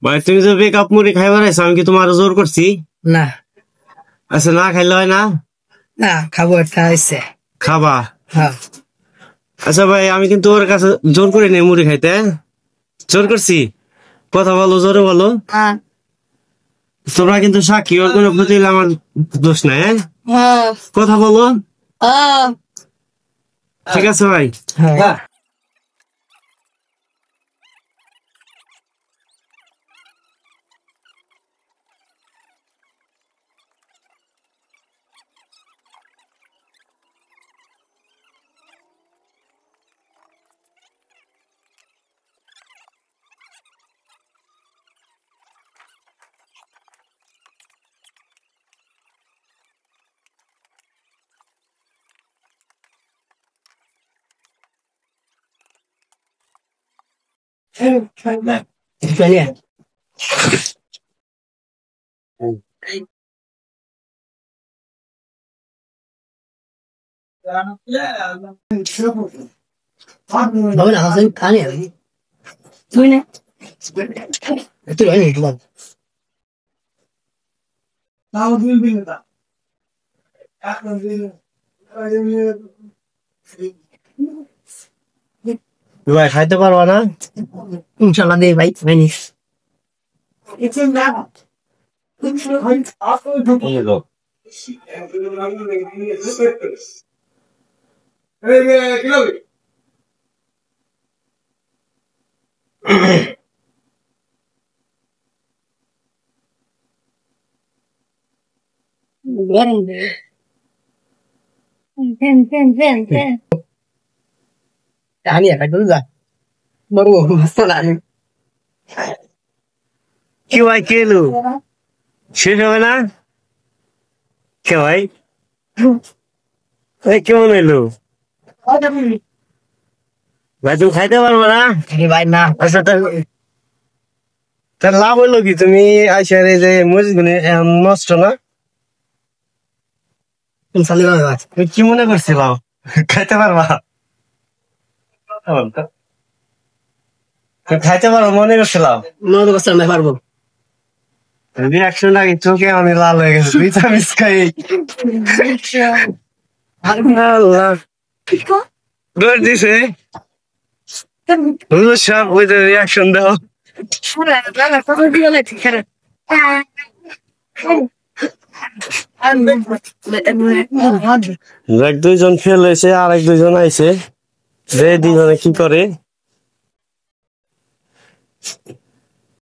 ভাই তুমি যে বেকআপ মুড়ি খাইবার আইছো আমি কি তোমার জোর করছি? না আচ্ছা না খাইলে হয় না? না খাবো একটা হয়েছে। খাবা? হ্যাঁ আচ্ছা ভাই আমি কিন্তু ওর কাছে জোর করে নেই মুড়ি খাইতে। জোর করছি? কথা বলো, জোরে বলো। তোমরা কিন্তু সাক্ষী, ওর কোনো প্রতি আমার দোষ নাই। কথা বলো। ঠিক আছে ভাই। হ্যাঁ চলিয়ে বাবু না হাসেন খানে তুই না তুই রানি তুই তাও দুই বিল না এখন দিন ভাই খাইতে পারবা না? ইনশাআল্লাহ দে ভাই মাইনিস It's in that. Here you go. Ven. Ani ya kadul da baru masalah কি ভাই কেলু শেষ হবে না? কে ভাই কেমন এলো ভাই? তুমি খাইতে পারবো না? ভাই না আচ্ছা তার লাভ হইলো কি? তুমি আইসার এই যে মরিচ গুনে নষ্ট না, সালি ভাই তুমি কি মনে করছিল খাইতে পারবা? তুমি খাইতে পারো মনে করছিলাম? মনে করছেন ভাই পারবো রিয়াকশন আগে চোখে আমি লাল হয়ে গেছে ভিটামিন খাই। আল্লাহ গুড দিছে সব ওই যে রিয়াকশন দাও। এক দুইজন ফেল হয়েছে আর এক দুইজন আইছে, যে দুইজনে কি করে।